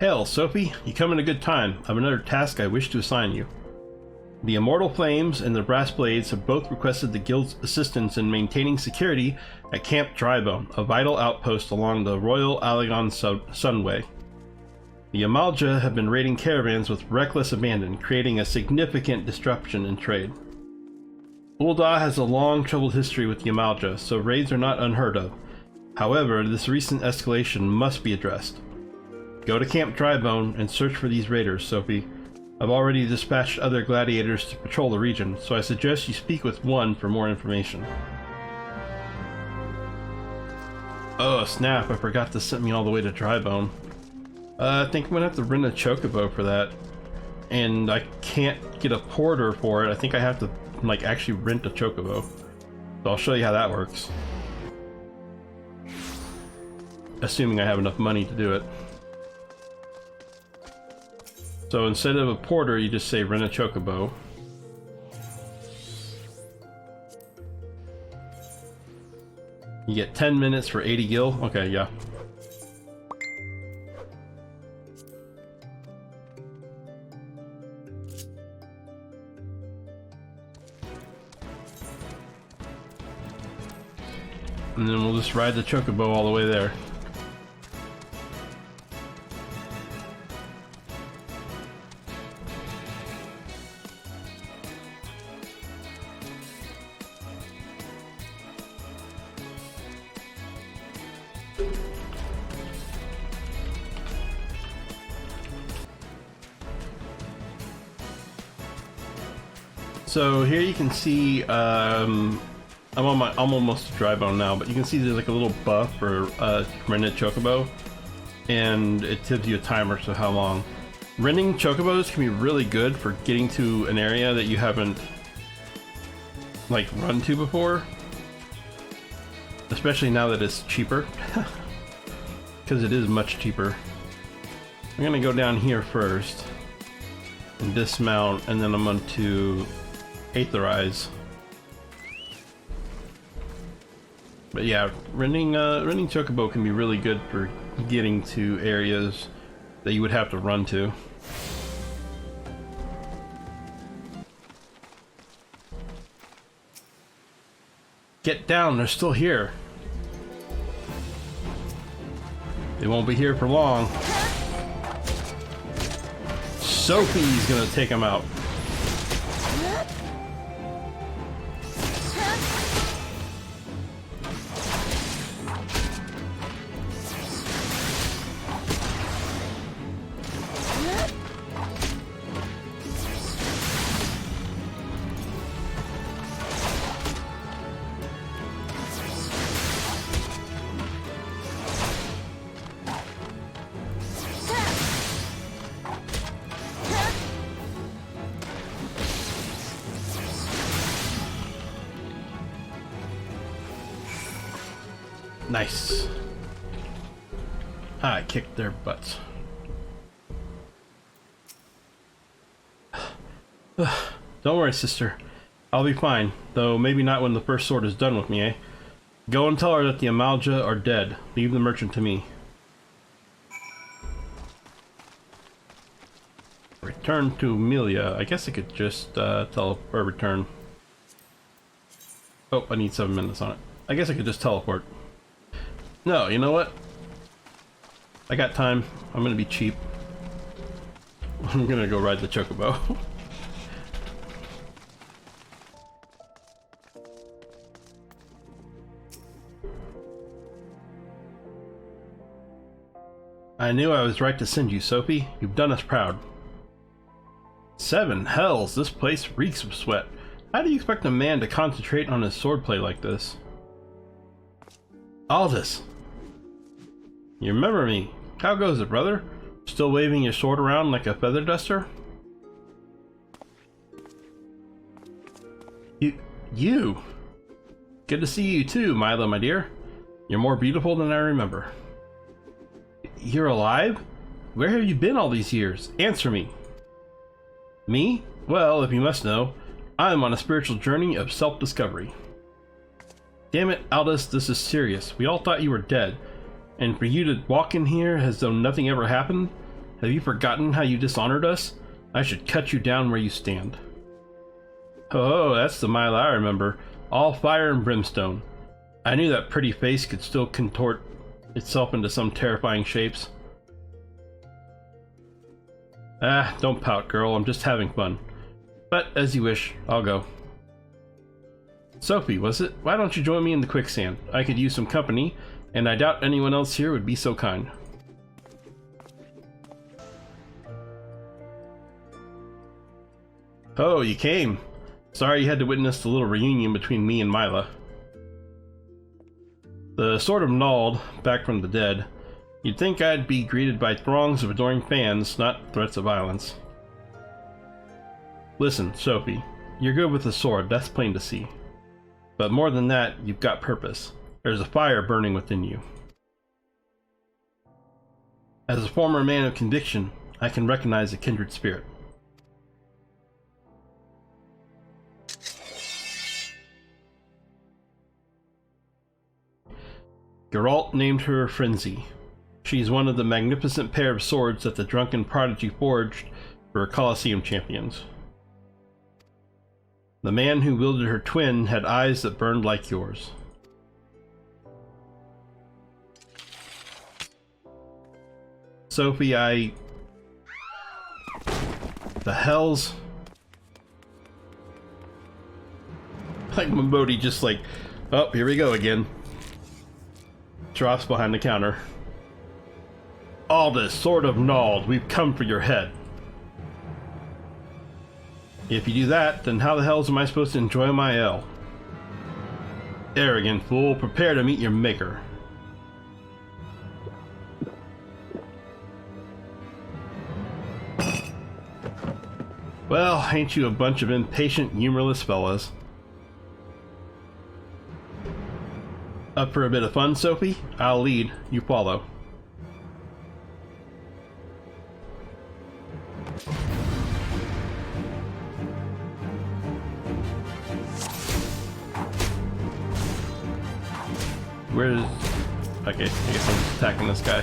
Hail, Sophie, you come in a good time. I have another task I wish to assign you. The Immortal Flames and the Brass Blades have both requested the Guild's assistance in maintaining security at Camp Drybone, a vital outpost along the Royal Allegon Sunway. The Amalja have been raiding caravans with reckless abandon, creating a significant disruption in trade. Ul'dah has a long, troubled history with the Amalja, so raids are not unheard of. However, this recent escalation must be addressed. Go to Camp Drybone and search for these raiders, Sophie. I've already dispatched other gladiators to patrol the region, so I suggest you speak with one for more information. Oh snap, I forgot to send me all the way to Drybone. I think I'm gonna have to rent a chocobo for that. And I can't get a porter for it. I think I have to like actually rent a chocobo. So I'll show you how that works. Assuming I have enough money to do it. So instead of a porter, you just say rent a chocobo. You get 10 minutes for 80 gil. Okay, yeah. And then we'll just ride the chocobo all the way there. So here you can see, I'm almost to Drybone now, but you can see there's like a little buff for rented chocobo, and it gives you a timer, so how long. Renting chocobos can be really good for getting to an area that you haven't like run to before, especially now that it's cheaper, because it is much cheaper. I'm gonna go down here first and dismount, and then I'm going to Aetherize. But yeah, renting chocobo can be really good for getting to areas that you would have to run to. Get down, they're still here. They won't be here for long. Sophie's gonna take them out. Nice. I kicked their butts. Don't worry, sister. I'll be fine, though maybe not when the first sword is done with me, eh? Go and tell her that the Amalja are dead. Leave the merchant to me. Return to Amelia. I guess I could just tell her return. Oh, I need 7 minutes on it. I guess I could just teleport. No, you know what? I got time. I'm gonna be cheap. I'm gonna go ride the chocobo. I knew I was right to send you, Sophie. You've done us proud. 7 hells, this place reeks of sweat. How do you expect a man to concentrate on his swordplay like this? Aldis! You remember me. How goes it, brother? Still waving your sword around like a feather duster? You! Good to see you too, Milo, my dear. You're more beautiful than I remember. You're alive? Where have you been all these years? Answer me. Me? Well, if you must know, I'm on a spiritual journey of self-discovery. Damn it, Aldis, this is serious. We all thought you were dead. And for you to walk in here as though nothing ever happened? Have you forgotten how you dishonored us? I should cut you down where you stand. Oh, that's the Mila I remember. All fire and brimstone. I knew that pretty face could still contort itself into some terrifying shapes. Ah, don't pout, girl. I'm just having fun. But, as you wish, I'll go. Sophie, was it? Why don't you join me in the quicksand? I could use some company, and I doubt anyone else here would be so kind. Oh, you came. Sorry you had to witness the little reunion between me and Mila. The Sword of Nald, back from the dead. You'd think I'd be greeted by throngs of adoring fans, not threats of violence. Listen, Sophie, you're good with the sword, that's plain to see. But more than that, you've got purpose. There's a fire burning within you. As a former man of conviction, I can recognize a kindred spirit. Geralt named her Frenzy. She's one of the magnificent pair of swords that the drunken prodigy forged for Colosseum champions. The man who wielded her twin had eyes that burned like yours. Sophie, the hells? Like Mabodi just like, oh, here we go again. Drops behind the counter. Aldis, Sword of Nald, we've come for your head. If you do that, then how the hells am I supposed to enjoy my ale? Arrogant fool, prepare to meet your maker. Well, ain't you a bunch of impatient, humorless fellas? Up for a bit of fun, Sophie? I'll lead, you follow. Where's... Okay, I guess I'm just attacking this guy.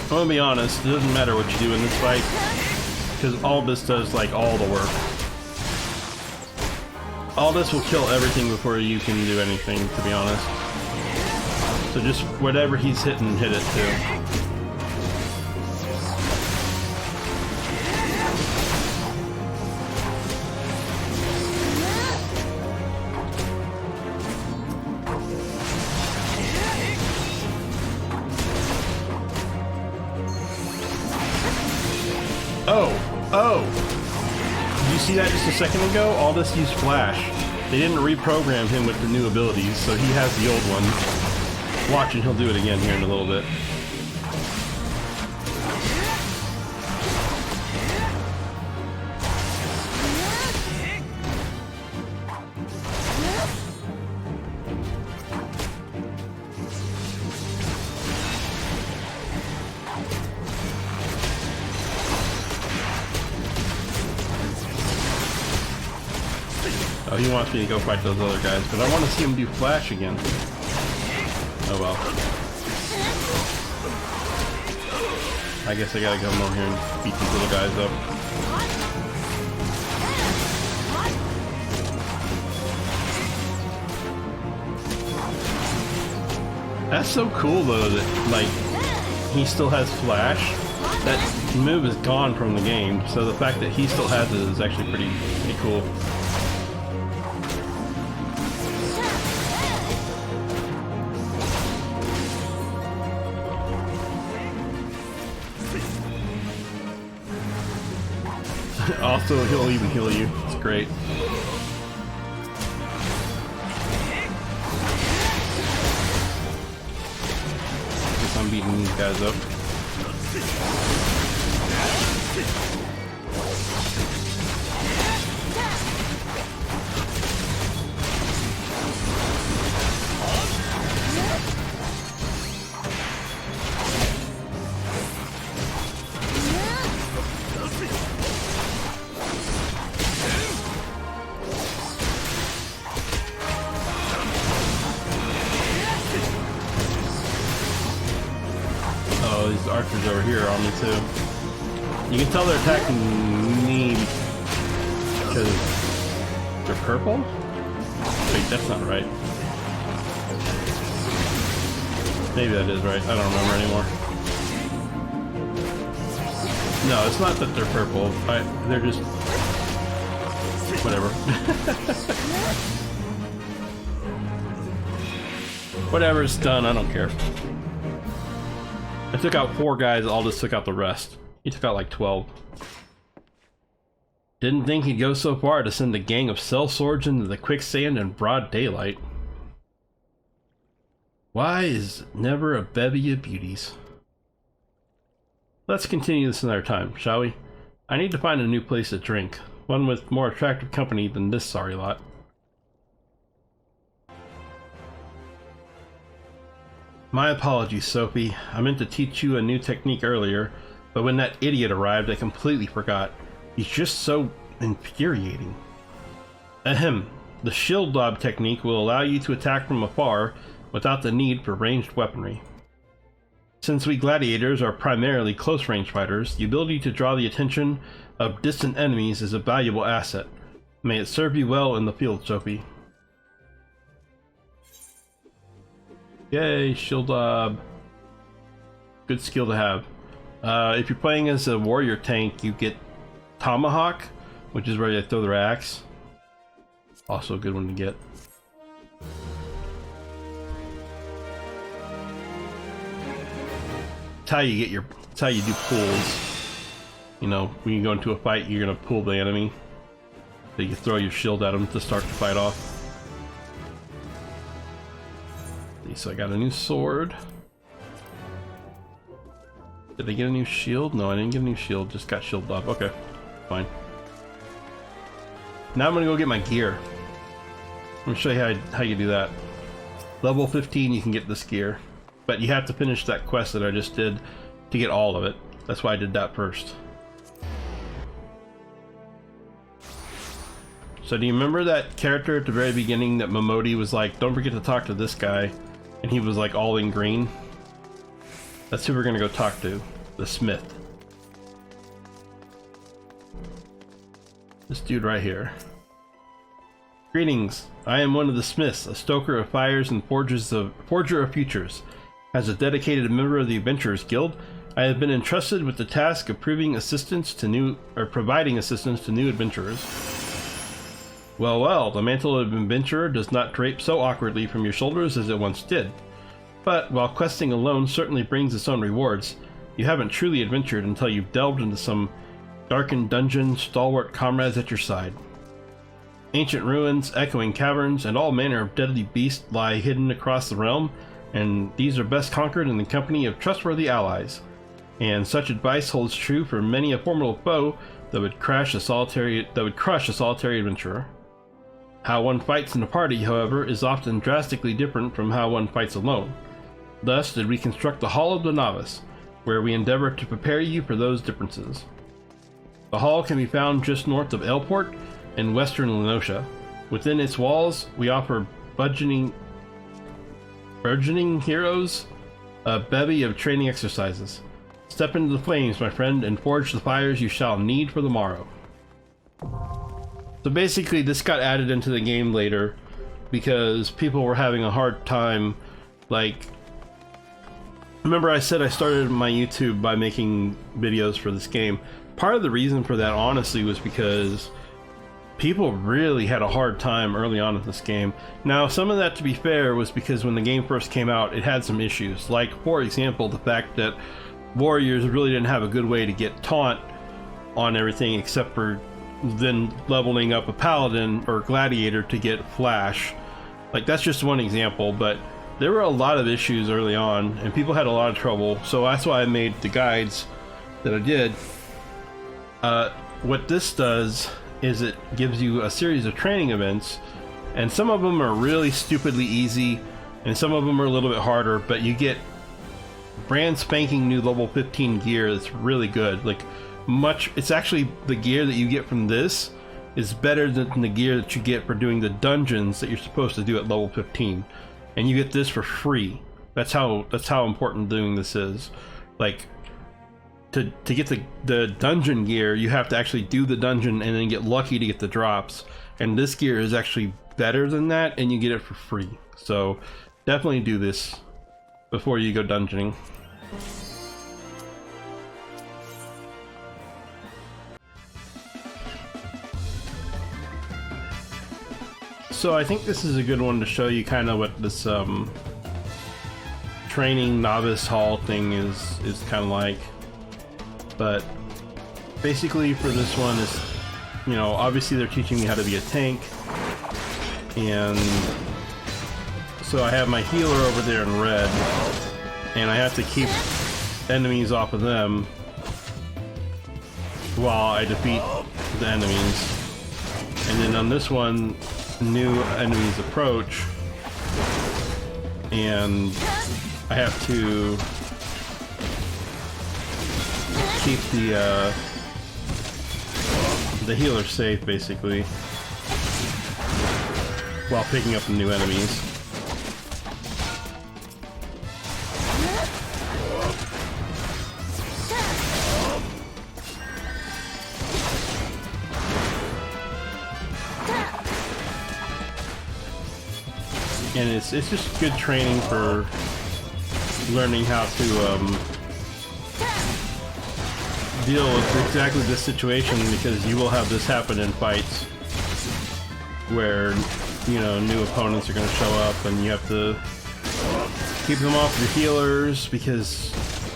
I'm gonna be honest, it doesn't matter what you do in this fight, because Aldis does like all the work. Aldis will kill everything before you can do anything, to be honest. So just whatever he's hitting, hit it too. Oh! Did you see that just a second ago? Aldis used Flash. They didn't reprogram him with the new abilities, so he has the old one. Watch and he'll do it again here in a little bit. Oh, he wants me to go fight those other guys, but I want to see him do Flash again. Oh well. I guess I gotta come over here and beat these little guys up. That's so cool though that, like, he still has Flash. That move is gone from the game, so the fact that he still has it is actually pretty cool. Also, he'll even heal you. It's great. Guess I'm beating these guys up. all these archers over here on me too. You can tell they're attacking me because they're purple? Wait, that's not right. Maybe that is right. I don't remember anymore. No, it's not that they're purple. They're just... whatever. Whatever, it's done. I don't care. I took out 4 guys. Aldis took out the rest. He took out like 12. Didn't think he'd go so far to send a gang of sellswords into the quicksand in broad daylight. Why is never a bevy of beauties? Let's continue this another time, shall we? I need to find a new place to drink. One with more attractive company than this sorry lot. My apologies, Sophie. I meant to teach you a new technique earlier, but when that idiot arrived, I completely forgot. He's just so infuriating. Ahem. The shield lob technique will allow you to attack from afar without the need for ranged weaponry. Since we gladiators are primarily close-range fighters, the ability to draw the attention of distant enemies is a valuable asset. May it serve you well in the field, Sophie. Yay, shield lob. Good skill to have. If you're playing as a warrior tank, you get Tomahawk, which is where they throw their axe. Also a good one to get. It's how you get your... it's how you do pulls. You know, when you go into a fight, you're gonna pull the enemy. So you throw your shield at them to start the fight off. So I got a new sword. Did I get a new shield? No, I didn't get a new shield, just got shield up. Okay, fine. Now I'm gonna go get my gear. Let me show you how you do that. Level 15 you can get this gear, but you have to finish that quest that I just did to get all of it. That's why I did that first. So do you remember that character at the very beginning that Momodi was like, don't forget to talk to this guy, and he was like all in green? That's who we're gonna go talk to, the smith. This dude right here. Greetings, I am one of the smiths, a stoker of fires and forger of futures. As a dedicated member of the Adventurers Guild, I have been entrusted with the task of providing assistance to new adventurers. Well, well, the mantle of adventurer does not drape so awkwardly from your shoulders as it once did. But while questing alone certainly brings its own rewards, you haven't truly adventured until you've delved into some darkened dungeon, stalwart comrades at your side. Ancient ruins, echoing caverns, and all manner of deadly beasts lie hidden across the realm, and these are best conquered in the company of trustworthy allies. And such advice holds true for many a formidable foe that would crush a solitary adventurer. How one fights in a party, however, is often drastically different from how one fights alone. Thus did we construct the Hall of the Novice, where we endeavor to prepare you for those differences. The hall can be found just north of Aleport in western Lenosha. Within its walls, we offer burgeoning heroes a bevy of training exercises. Step into the flames, my friend, and forge the fires you shall need for the morrow. So basically, this got added into the game later because people were having a hard time, like... Remember I said I started my YouTube by making videos for this game. Part of the reason for that, honestly, was because people really had a hard time early on with this game. Now, some of that, to be fair, was because when the game first came out, it had some issues. Like, for example, the fact that warriors really didn't have a good way to get taunt on everything except for then leveling up a paladin or gladiator to get flash. Like, that's just one example, but there were a lot of issues early on and people had a lot of trouble, so that's why I made the guides that I did. What this does is it gives you a series of training events, and some of them are really stupidly easy and some of them are a little bit harder, but you get brand spanking new level 15 gear that's really good. Like, it's actually the gear that you get from this is better than the gear that you get for doing the dungeons that you're supposed to do at level 15, and you get this for free. That's how important doing this is. like to get the dungeon gear, you have to actually do the dungeon and then get lucky to get the drops. And this gear is actually better than that, and you get it for free. So definitely do this before you go dungeoning. So I think this is a good one to show you kind of what this training novice hall thing is kind of like. But basically for this one is, you know, obviously they're teaching me how to be a tank, and so I have my healer over there in red, and I have to keep enemies off of them while I defeat the enemies. And then on this one, new enemies approach, and I have to keep the healer safe, basically, while picking up the new enemies. And it's just good training for learning how to deal with exactly this situation, because you will have this happen in fights where, you know, new opponents are going to show up and you have to keep them off your healers, because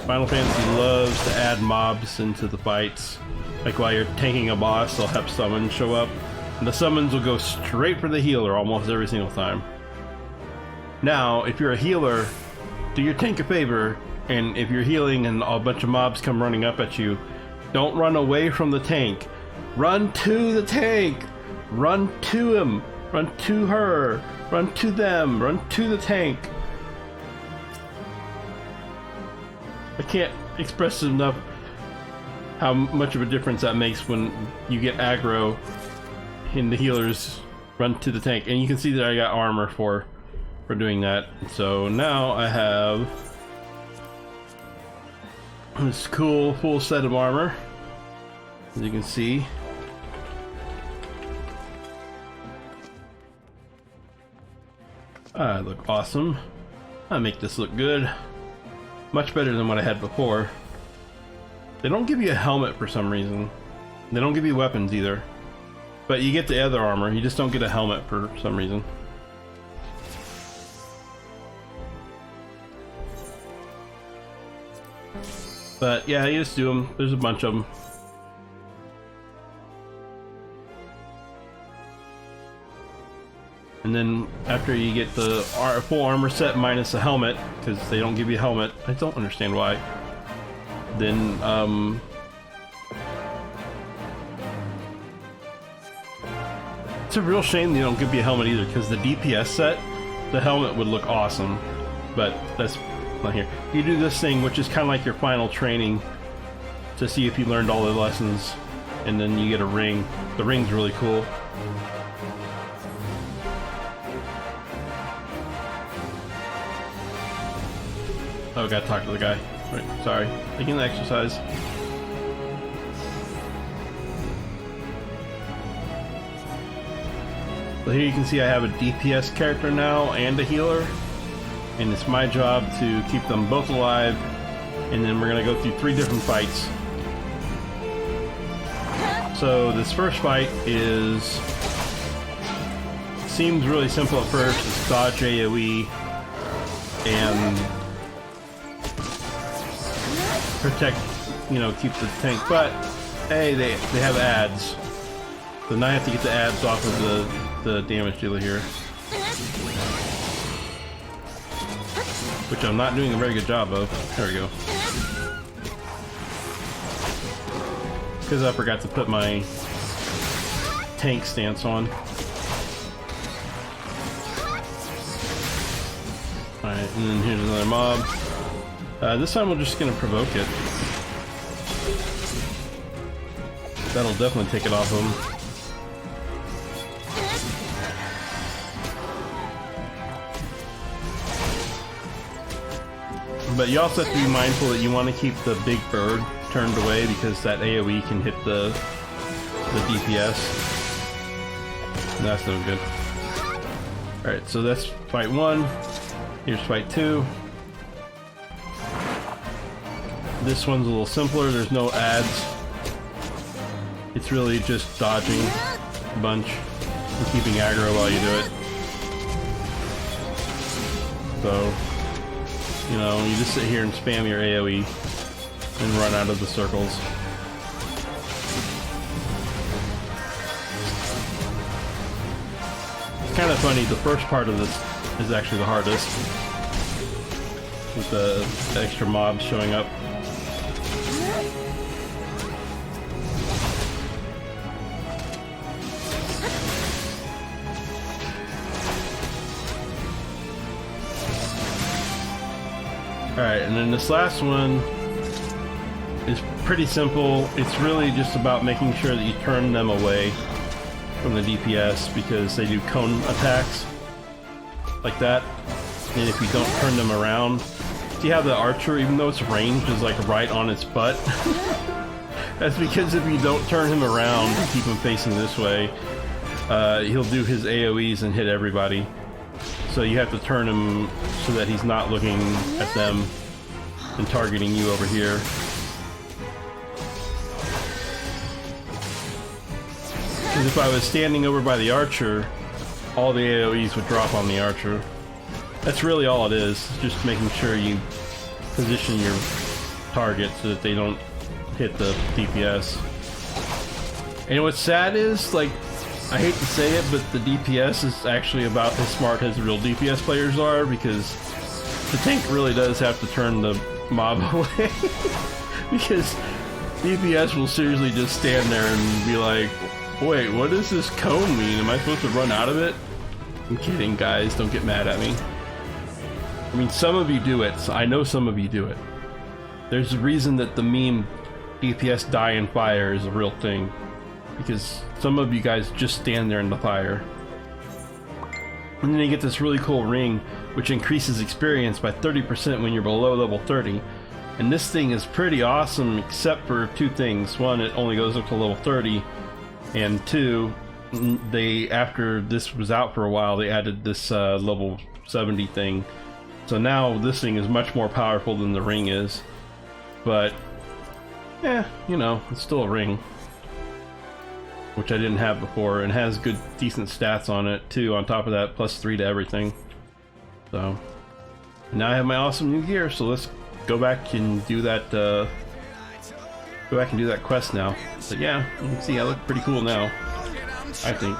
Final Fantasy loves to add mobs into the fights. Like while you're tanking a boss, they'll have summons show up, and the summons will go straight for the healer almost every single time. Now, if you're a healer, do your tank a favor, and if you're healing and a bunch of mobs come running up at you, don't run away from the tank. Run to the tank! Run to him! Run to her! Run to them! Run to the tank! I can't express enough how much of a difference that makes when you get aggro and the healers run to the tank. And you can see that I got armor for doing that. So now I have this cool full set of armor, as you can see. I look awesome. I make this look good. Much better than what I had before. They don't give you a helmet for some reason. They don't give you weapons either. But you get the other armor, you just don't get a helmet for some reason. But yeah, you just do them. There's a bunch of them. And then after you get the full armor set minus a helmet, because they don't give you a helmet, I don't understand why, then it's a real shame they don't give you a helmet either, because the DPS set, the helmet would look awesome, but that's not here. You do this thing, which is kind of like your final training to see if you learned all the lessons, and then you get a ring. The ring's really cool. Oh, gotta talk to the guy. Right, sorry. Taking the exercise. So here you can see I have a DPS character now and a healer, and it's my job to keep them both alive, and then we're gonna go through 3 different fights. So this first fight seems really simple at first. It's dodge AoE and protect, you know, keep the tank, but hey, they have ads, so now I have to get the ads off of the damage dealer here, which I'm not doing a very good job of. There we go. Because I forgot to put my tank stance on. Alright, and then here's another mob. This time we're just gonna provoke it. That'll definitely take it off him. But you also have to be mindful that you want to keep the big bird turned away because that AoE can hit the DPS. And that's no good. Alright, so that's fight 1. Here's fight 2. This one's a little simpler, there's no ads. It's really just dodging a bunch and keeping aggro while you do it. So, you know, you just sit here and spam your AoE and run out of the circles. It's kind of funny, the first part of this is actually the hardest, with the extra mobs showing up. Alright, and then this last one is pretty simple. It's really just about making sure that you turn them away from the DPS because they do cone attacks like that. And if you don't turn them around, see how the archer, even though it's ranged, is like right on its butt? That's because if you don't turn him around and keep him facing this way, he'll do his AoEs and hit everybody. So you have to turn him so that he's not looking at them and targeting you over here. Because if I was standing over by the archer, all the AoEs would drop on the archer. That's really all it is, just making sure you position your target so that they don't hit the DPS. And what's sad is, like, I hate to say it, but the DPS is actually about as smart as real DPS players are, because the tank really does have to turn the mob away. Because DPS will seriously just stand there and be like, wait, what does this cone mean? Am I supposed to run out of it? I'm kidding, guys, don't get mad at me. I mean, some of you do it, so I know some of you do it. There's a reason that the meme DPS die in fire is a real thing. Because some of you guys just stand there in the fire. And then you get this really cool ring, which increases experience by 30% when you're below level 30. And this thing is pretty awesome, except for two things. One, it only goes up to level 30. And two, they, after this was out for a while, they added this level 70 thing. So now this thing is much more powerful than the ring is. But, yeah, you know, it's still a ring. Which I didn't have before, and has good, decent stats on it too. On top of that, +3 to everything. So now I have my awesome new gear. So let's go back and do that. Go back and do that quest now. But yeah, you can see I look pretty cool now, I think.